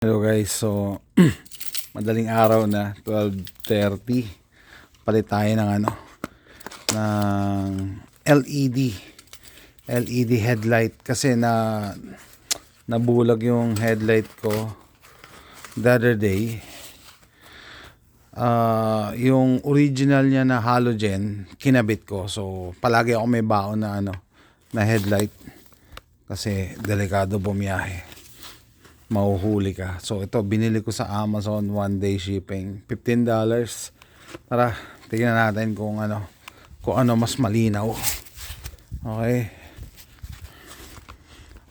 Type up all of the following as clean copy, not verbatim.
Hello guys, so madaling araw na 12:30. Palit tayo ng ng LED headlight kasi nabulag yung headlight ko the other day. Yung original niya na halogen kinabit ko, so palagi ako may baon na na headlight kasi delikado bumiyahe, mahuhuli ka. So ito binili ko sa Amazon, 1-day shipping, $15. Tara, tingnan natin kung ano mas malinaw. Okay,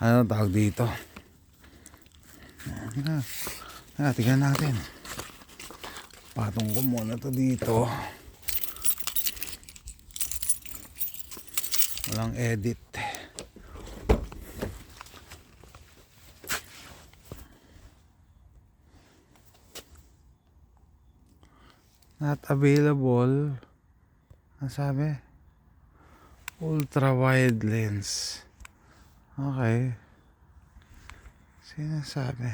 ano tawag dito? Tingnan natin. Patong ko muna to dito, walang edit. Not available. Ang sabi? Ultra wide lens. Okay. Sinasabi.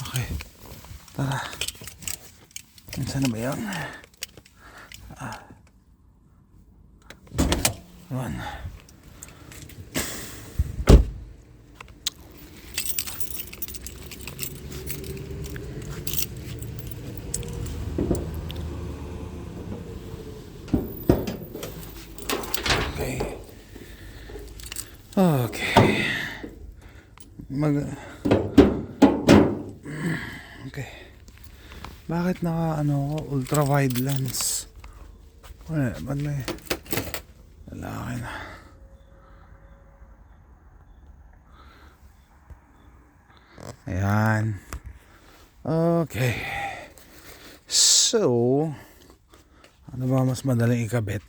Okay. Tara. Saan na ba yun? Yun. Okay. Okay. Bakit ultra wide lens? Ba't may lalaki na? Ayan. Okay. So, ano ba mas madaling ikabit?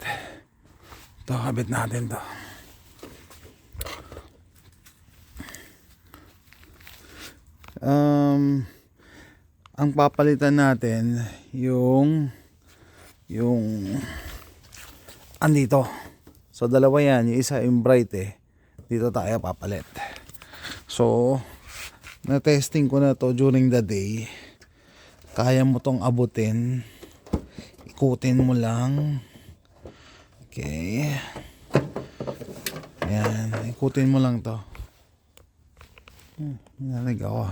Ito, kabit natin to. Ang papalitan natin yung andito. So dalawa yan, yung isa yung bright dito tayo papalit. So na-testing ko na to during the day. Kaya mo tong abutin, ikutin mo lang. Okay, yan, ikutin mo lang to. Nalalig ako.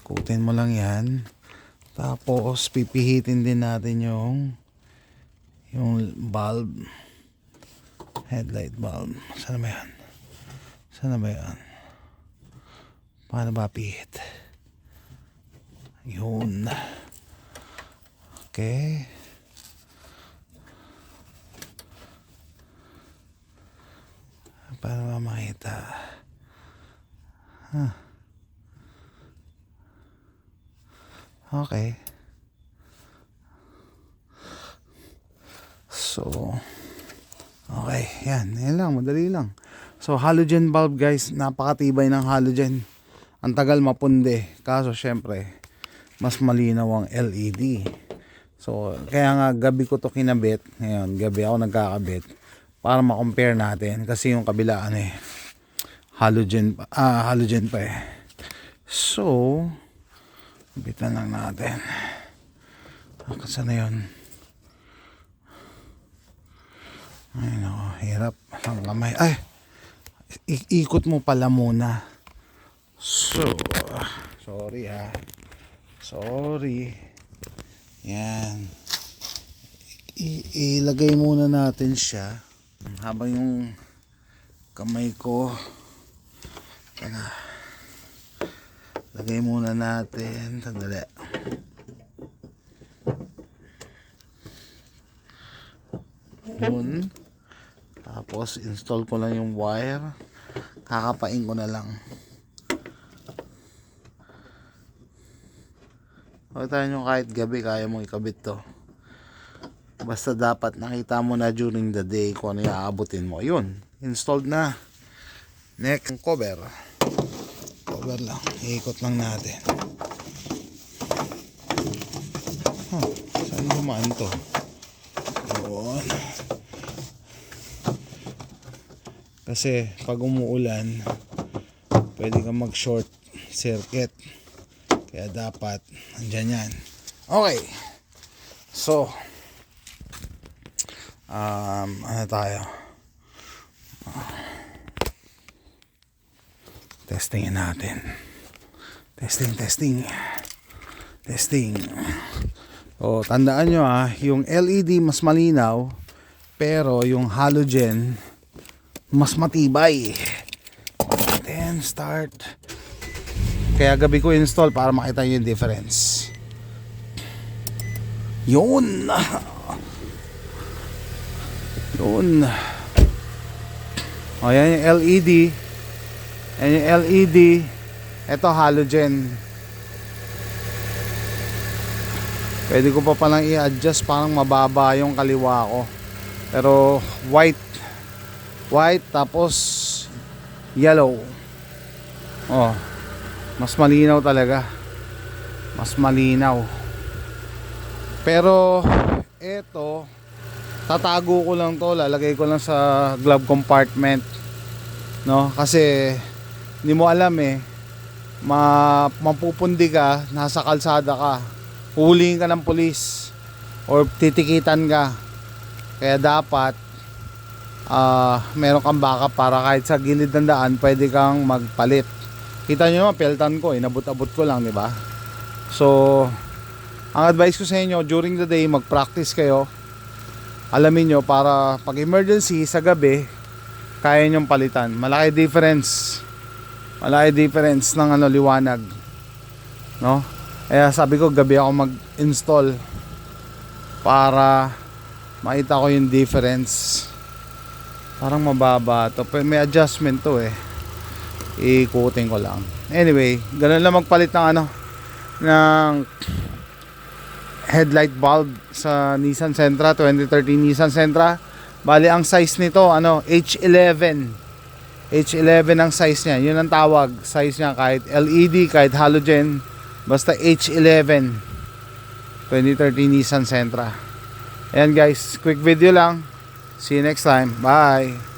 Ikutin mo lang yan. Tapos pipihitin din natin yung bulb, headlight bulb. Saan ba yan? Saan ba yan? Paano ba pihit? Yun. Okay. Paano ba makita? Okay. So, okay. Yan lang. Madali lang. So, halogen bulb guys. Napakatibay ng halogen. Ang tagal mapunde. Kaso, syempre, mas malinaw ang LED. So, kaya nga, gabi ko to kinabit. Ngayon, gabi ako nagkakabit. Para ma-compare natin. Kasi yung kabila, halogen pa So, bitan lang natin. Kasi na yun. Ay nako, hirap ang kamay. Ay, ikot mo pala muna. So, sorry sorry. Yan, ilagay muna natin siya habang yung kamay ko. Lagay muna natin. Sandali. Yun. Tapos install ko lang yung wire. Kakapain ko na lang. Huwag tayo nyo kahit gabi kaya mong ikabit to. Basta dapat nakita mo na during the day kung ano yung aabutin mo. Yun. Installed na. Next, cover lang, iikot lang natin. Saan dumaan to? Yun. Kasi pag umuulan pwede kang mag short circuit, kaya dapat andyan yan. Okay, so ano tayo, testingin natin. Testing. O, tandaan nyo yung LED mas malinaw, pero yung halogen mas matibay. Then start. Kaya gabi ko install para makita nyo yung difference. Yun. O, yan yung LED. Yan yung LED. Ito halogen. Pwede ko pa palang i-adjust, parang mababa yung kaliwa ko. Pero white tapos yellow. Oh, mas malinaw talaga. Mas malinaw. Pero eto, tatago ko lang to, lalagay ko lang sa glove compartment. No, kasi hindi mo alam mapupundi ka, nasa kalsada ka, huhulihin ka ng pulis or titikitan ka. Kaya dapat meron kang backup para kahit sa gilid ng daan pwede kang magpalit. Kita nyo naman, peltan ko, nabut-abot ko lang, di ba? So ang advice ko sa inyo, during the day mag-practice kayo. Alamin nyo para pag emergency sa gabi, kaya nyong palitan. Malaki difference ng liwanag, no? Kaya sabi ko gabi ako mag-install para makita ko yung difference. Parang mababa to, may adjustment to ikutin ko lang. Anyway, ganun lang magpalit ng headlight bulb sa Nissan Sentra 2013 Nissan Sentra. Bali ang size nito H11 ang size niya. Yun ang tawag size niya, kahit LED, kahit halogen, basta H11 2013 Nissan Sentra. Ayan guys, quick video lang. See you next time. Bye.